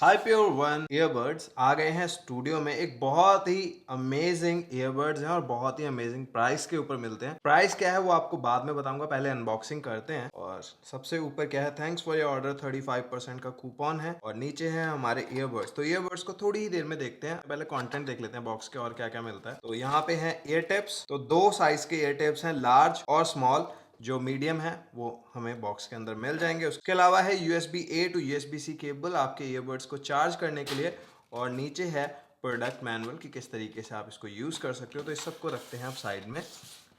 हाईप्योर one earbuds आ गए हैं studio में। एक बहुत ही अमेजिंग ईयरबड्स हैं और बहुत ही अमेजिंग प्राइस के ऊपर मिलते हैं। प्राइस क्या है वो आपको बाद में बताऊंगा, पहले अनबॉक्सिंग करते हैं। और सबसे ऊपर क्या है, थैंक्स फॉर योर ऑर्डर 35% का कूपन है और नीचे है हमारे ईयरबड्स। तो ईयरबड्स को थोड़ी ही देर में देखते हैं, पहले कंटेंट देख लेते हैं बॉक्स के और क्या क्या मिलता है। तो यहाँ पे है ईयर टिप्स। तो दो साइज के ईयर टिप्स हैं, लार्ज और स्मॉल। जो मीडियम है वो हमें बॉक्स के अंदर मिल जाएंगे। उसके अलावा है USB A to USB C cable आपके ईयरबड्स को चार्ज करने के लिए। और नीचे है प्रोडक्ट मैनुअल कि किस तरीके से आप इसको यूज कर सकते हो। तो इस सबको रखते हैं आप साइड में।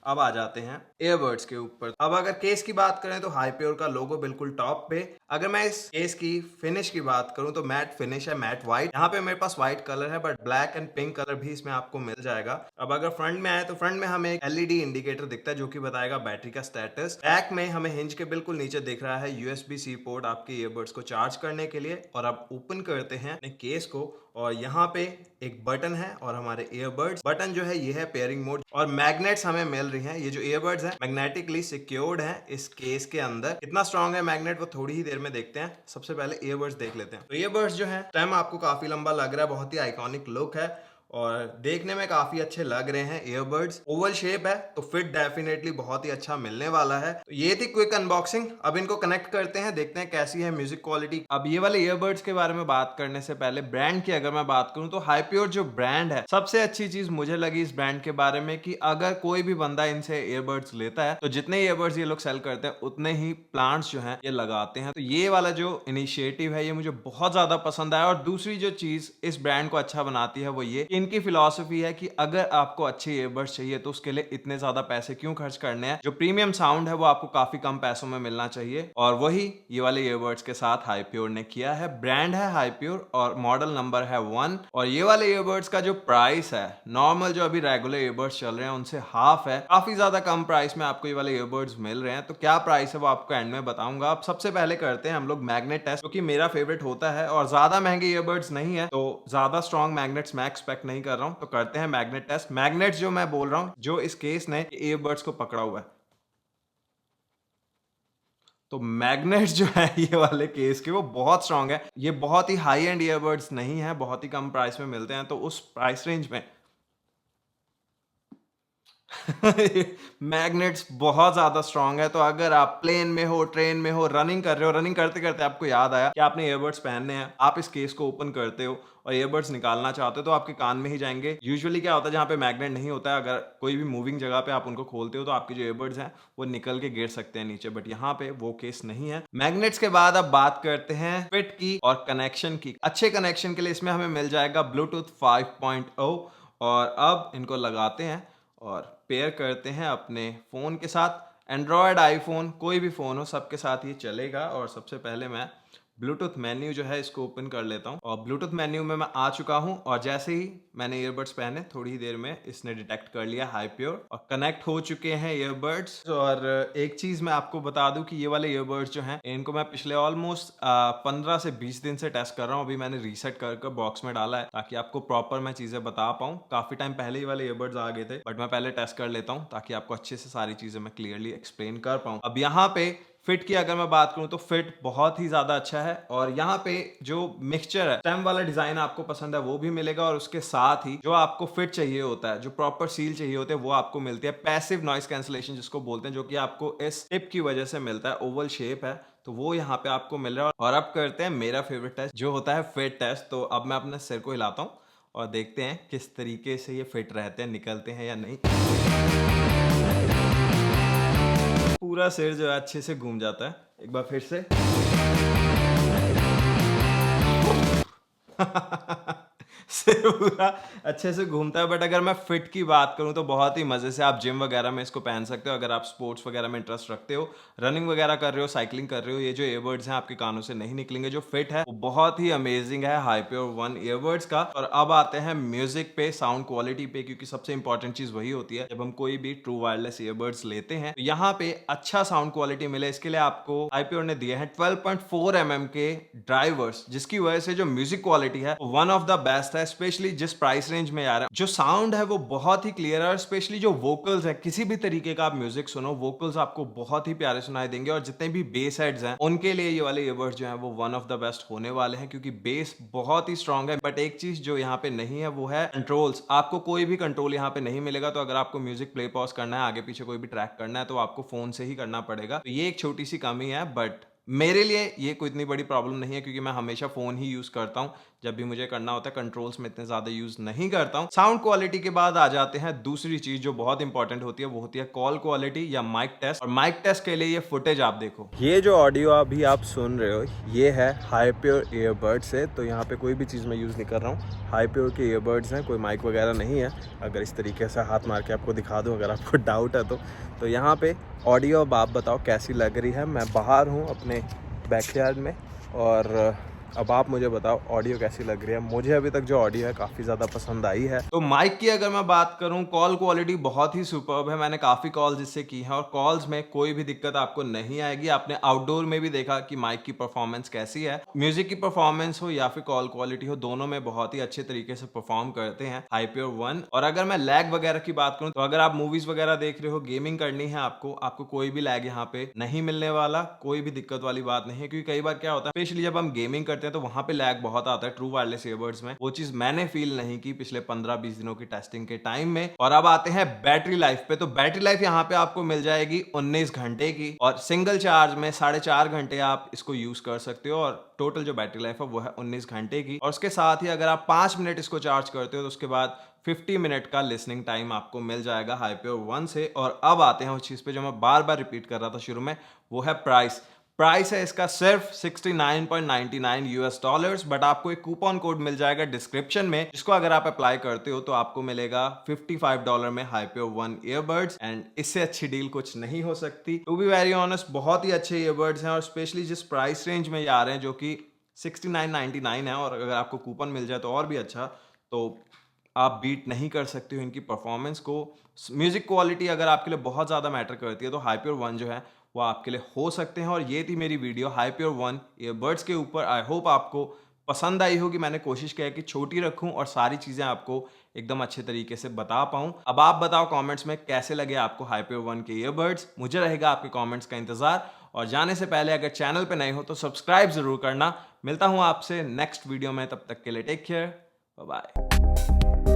अब आ जाते हैं ईयरबड्स के ऊपर। अब अगर केस की बात करें तो हाईप्योर का लोगो बिल्कुल टॉप पे। अगर मैं इस केस की फिनिश की बात करूं तो मैट फिनिश है, मैट व्हाइट। यहाँ पे मेरे पास व्हाइट कलर है but black and pink colour भी इसमें आपको मिल जाएगा। अब अगर फ्रंट में आए तो फ्रंट में हमें एक LED इंडिकेटर दिखता है जो कि बताएगा बैटरी का स्टेटस। बैक में हमें हिंज के बिल्कुल नीचे दिख रहा है USB-C पोर्ट आपके ईयरबड्स को चार्ज करने के लिए। और अब ओपन करते हैं अपने केस को और यहाँ पे एक बटन है और हमारे ईयरबड्स बटन जो है ये है पेयरिंग मोड। और मैग्नेट्स हमें मिल रही हैं। ये जो ईयरबड्स हैं मैग्नेटिकली सिक्योर्ड हैं इस केस के अंदर। कितना स्ट्रॉन्ग है मैग्नेट वो थोड़ी ही देर में देखते हैं। सबसे पहले ईयरबड्स देख लेते हैं। तो ईयरबड्स जो है स्टेम आपको काफी लंबा लग रहा है, बहुत ही आइकॉनिक लुक है और देखने में काफी अच्छे लग रहे हैं। ईयरबड्स ओवल शेप है तो फिट डेफिनेटली बहुत ही अच्छा मिलने वाला है। तो ये थी क्विक अनबॉक्सिंग। अब इनको कनेक्ट करते हैं, देखते हैं कैसी है म्यूजिक क्वालिटी। अब ये वाले ईयरबड्स के बारे में बात करने से पहले ब्रांड की अगर मैं बात करूं तो हाईप्योर जो ब्रांड है, सबसे अच्छी चीज मुझे लगी इस ब्रांड के बारे में कि अगर कोई भी बंदा इनसे ईयरबड्स लेता है तो जितने ईयरबड्स ये लोग सेल करते हैं उतने ही प्लांट्स जो हैं ये लगाते हैं। तो ये वाला जो इनिशिएटिव है ये मुझे बहुत ज्यादा पसंद आया। और दूसरी जो चीज इस ब्रांड को अच्छा बनाती है वो ये, इनकी फिलॉसफी है कि अगर आपको अच्छे ईयरबड्स चाहिए तो उसके लिए इतने ज्यादा पैसे क्यों खर्च करने हैं। जो प्रीमियम साउंड है वो आपको काफी कम पैसों में मिलना चाहिए और वही ये वाले ईयरबड्स के साथ हाईप्योर ने किया है। ब्रांड है हाईप्योर और मॉडल नंबर है 1। और ये वाले ईयरबड्स का जो प्राइस है नॉर्मल जो अभी रेगुलर ईयरबड्स चल रहे हैं उनसे हाफ है। काफी ज्यादा कम प्राइस में आपको ये वाले ईयरबड्स मिल रहे हैं। तो क्या प्राइस है वो आपको एंड में बताऊंगा। अब सबसे पहले करते हैं हम लोग मैग्नेट टेस्ट, क्योंकि मेरा फेवरेट होता है और ज्यादा महंगे ईयरबड्स नहीं है तो ज्यादा स्ट्रॉन्ग मैग्नेट्स मैं एक्सपेक्ट नहीं कर रहा हूं। तो करते हैं मैग्नेट टेस्ट। मैग्नेट्स जो मैं बोल रहा हूं जो इस केस ने ईयरबड्स को पकड़ा हुआ है। तो मैग्नेट्स जो है ये वाले केस के वो बहुत स्ट्रांग है। ये बहुत ही हाई एंड ईयरबड्स नहीं है, बहुत ही कम प्राइस में मिलते हैं। तो उस प्राइस रेंज में मैग्नेट्स बहुत ज्यादा स्ट्रांग है। तो अगर आप प्लेन में हो, ट्रेन में हो, रनिंग कर रहे हो, रनिंग करते करते आपको याद आया कि आपने ईयरबड्स पहनने हैं, आप इस केस को ओपन करते हो और ईयरबड्स निकालना चाहते हो तो आपके कान में ही जाएंगे। यूजुअली क्या होता है जहाँ पे मैग्नेट नहीं होता है, अगर कोई भी मूविंग जगह पे आप उनको खोलते हो तो आपके जो ईयरबड्स हैं वो निकल के गिर सकते हैं नीचे। बट यहाँ पे वो केस नहीं है। मैग्नेट्स के बाद अब बात करते हैं फिट की और कनेक्शन की। अच्छे कनेक्शन के लिए इसमें हमें मिल जाएगा ब्लूटूथ 5.0। और अब इनको लगाते हैं और पेयर करते हैं अपने फ़ोन के साथ। एंड्रॉयड, आईफोन, कोई भी फ़ोन हो सबके साथ ये चलेगा। और सबसे पहले मैं ब्लूटूथ मेन्यू जो है इसको ओपन कर लेता हूँ और ब्लूटूथ मेन्यू में मैं आ चुका हूँ। और जैसे ही मैंने ईयरबड्स पहने थोड़ी ही देर में इसने डिटेक्ट कर लिया हाईप्योर और कनेक्ट हो चुके हैं ईयरबड्स। और एक चीज़ मैं आपको बता दूं कि ये वाले ईयरबड्स जो हैं इनको मैं पिछले ऑलमोस्ट 15 से 20 दिन से टेस्ट कर रहा हूँ। अभी मैंने रीसेट कर बॉक्स में डाला है ताकि आपको प्रॉपर मैं चीज़ें बता पाऊँ। काफ़ी टाइम पहले ही वाले ईयरबड्स आ गए थे बट मैं पहले टेस्ट कर लेता हूँ ताकि आपको अच्छे से सारी चीज़ें मैं क्लियरली एक्सप्लेन कर पाऊँ। अब यहाँ पे फिट की अगर मैं बात करूं तो फिट बहुत ही ज्यादा अच्छा है। और यहाँ पे जो मिक्सचर है, स्टेम वाला डिजाइन आपको पसंद है वो भी मिलेगा और उसके साथ ही जो आपको फिट चाहिए होता है, जो प्रॉपर सील चाहिए होते हैं वो आपको मिलती है। पैसिव नॉइस कैंसिलेशन जिसको बोलते हैं, जो कि आपको इस टिप की वजह से मिलता है। ओवल शेप है तो वो यहाँ पे आपको मिल रहा है। और अब करते हैं मेरा फेवरेट टेस्ट जो होता है फिट टेस्ट। तो अब मैं अपने सिर को हिलाता हूँ और देखते हैं किस तरीके से ये फिट रहते हैं, निकलते हैं या नहीं। पूरा सिर जो है अच्छे से घूम जाता है। एक बार फिर से सिर पूरा अच्छे से घूमता है। बट अगर मैं फिट की बात करूं तो बहुत ही मजे से आप जिम वगैरह में इसको पहन सकते हो। अगर आप स्पोर्ट्स वगैरह में इंटरेस्ट रखते हो, रनिंग वगैरह कर रहे हो, साइकिलिंग कर रहे हो, ये जो ईयरबड्स हैं आपके कानों से नहीं निकलेंगे। जो फिट है वो बहुत ही अमेजिंग है हाईप्योर वन ईयरबड्स का। और अब आते हैं म्यूजिक पे, साउंड क्वालिटी पे, क्योंकि सबसे इंपॉर्टेंट चीज वही होती है जब हम कोई भी ट्रू वायरलेस ईयरबड्स लेते हैं। तो यहाँ पे अच्छा साउंड क्वालिटी मिले इसके लिए आपको हाईप्योर ने दिए हैं 12.4 mm के ड्राइवर्स, जिसकी वजह से जो म्यूजिक क्वालिटी है वन ऑफ द बेस्ट है। है, स्पेशली जिस प्राइस रेंज में आ रहा है। जो साउंड है वो बहुत ही क्लियर है और स्पेशली जो वोकल्स है, किसी भी तरीके का आप म्यूजिक सुनो, वोकल्स आपको बहुत ही प्यारे सुनाई देंगे। और जितने भी बेस हेड्स हैं उनके लिए ये वाले ईयरबड्स जो हैं वो वन ऑफ द बेस्ट होने वाले हैं, क्योंकि बेस बहुत ही स्ट्रांग है। बट एक चीज जो यहाँ पे नहीं है वो है कंट्रोल्स। आपको कोई भी कंट्रोल यहाँ पे नहीं मिलेगा। तो अगर आपको म्यूजिक प्ले पॉज करना है, आगे पीछे कोई भी ट्रैक करना है, तो आपको फोन से ही करना पड़ेगा। तो ये एक छोटी सी कमी है, बट मेरे लिए ये कोई इतनी बड़ी प्रॉब्लम नहीं है, क्योंकि मैं हमेशा फोन ही यूज करता हूँ जब भी मुझे करना होता है। कंट्रोल्स में इतने ज्यादा यूज नहीं करता हूँ। साउंड क्वालिटी के बाद आ जाते हैं दूसरी चीज जो बहुत इंपॉर्टेंट होती है, वो होती है कॉल क्वालिटी या माइक टेस्ट। और माइक टेस्ट के लिए ये फुटेज आप देखो। ये जो ऑडियो अभी आप सुन रहे हो ये है हाईप्योर ईयरबड्स से। तो यहाँ पे कोई भी चीज मैं यूज नहीं कर रहा हूँ, हाईप्योर के ईयरबड्स हैं, कोई माइक वगैरह नहीं है। अगर इस तरीके से हाथ मार के आपको दिखा दूँ, अगर आपको डाउट है तो यहाँ पे ऑडियो अब आप बताओ कैसी लग रही है। मैं बाहर हूँ अपने बैकयार्ड में, और अब आप मुझे बताओ ऑडियो कैसी लग रही है। मुझे अभी तक जो ऑडियो है काफ़ी ज़्यादा पसंद आई है। तो माइक की अगर मैं बात करूं, कॉल क्वालिटी बहुत ही सुपर्ब है। मैंने काफ़ी कॉल्स इससे की हैं और कॉल्स में कोई भी दिक्कत आपको नहीं आएगी। आपने आउटडोर में भी देखा कि माइक की परफॉर्मेंस कैसी है। म्यूजिक की परफॉर्मेंस हो या फिर कॉल क्वालिटी हो, दोनों में बहुत ही अच्छे तरीके से परफॉर्म करते हैं हाईप्योर वन। और अगर मैं लैग वगैरह की बात करूं, तो अगर आप मूवीज वगैरह देख रहे हो, गेमिंग करनी है आपको कोई भी लैग यहाँ पे नहीं मिलने वाला, कोई भी दिक्कत वाली बात नहीं है। क्योंकि कई बार क्या होता है, स्पेशली जब हम गेमिंग करते हैं तो वहां पे लैग बहुत आता है ट्रू वायरलेस ईयरबड्स में। वो चीज मैंने फील नहीं की पिछले 15-20 दिनों की टेस्टिंग के टाइम में। और अब आते हैं बैटरी लाइफ पे। तो बैटरी लाइफ यहाँ पे आपको मिल जाएगी 19 घंटे की, और सिंगल चार्ज में 4.5 घंटे आप इसको यूज कर सकते हो। और टोटल जो बैटरी लाइफ है वो है 19 घंटे की। और उसके साथ ही अगर आप 5 मिनट इसको चार्ज करते हो तो उसके बाद 50 मिनट का लिसनिंग टाइम आपको मिल जाएगा हाईप्योर वन से। और अब आते हैं उस चीज पे जो मैं बार बार रिपीट कर रहा था शुरू में, वो है प्राइस। प्राइस है इसका सिर्फ $69.99 बट आपको एक कूपन कोड मिल जाएगा डिस्क्रिप्शन में, जिसको अगर आप अप्लाई करते हो तो आपको मिलेगा $55 में हाईप्योर वन ईयरबड्स। एंड इससे अच्छी डील कुछ नहीं हो सकती। टू बी वेरी ऑनेस्ट, बहुत ही अच्छे ईयरबड्स हैं। और स्पेशली जिस प्राइस रेंज में ये आ रहे हैं जो कि 69.99 है, और अगर आपको कूपन मिल जाए तो और भी अच्छा, तो आप बीट नहीं कर सकते हो इनकी परफॉर्मेंस को। म्यूजिक क्वालिटी अगर आपके लिए बहुत ज़्यादा मैटर करती है तो हाईप्योर वन जो है वो आपके लिए हो सकते हैं। और ये थी मेरी वीडियो हाईप्योर वन ईयरबड्स के ऊपर। आई होप आपको पसंद आई होगी। मैंने कोशिश किया है कि छोटी रखूं और सारी चीज़ें आपको एकदम अच्छे तरीके से बता पाऊं। अब आप बताओ कमेंट्स में कैसे लगे आपको हाईप्योर वन के ईयरबड्स। मुझे रहेगा आपके कमेंट्स का इंतजार। और जाने से पहले अगर चैनल पे नए हो तो सब्सक्राइब जरूर करना। मिलता हूं आपसे नेक्स्ट वीडियो में, तब तक के लिए टेक केयर, बाय बाय।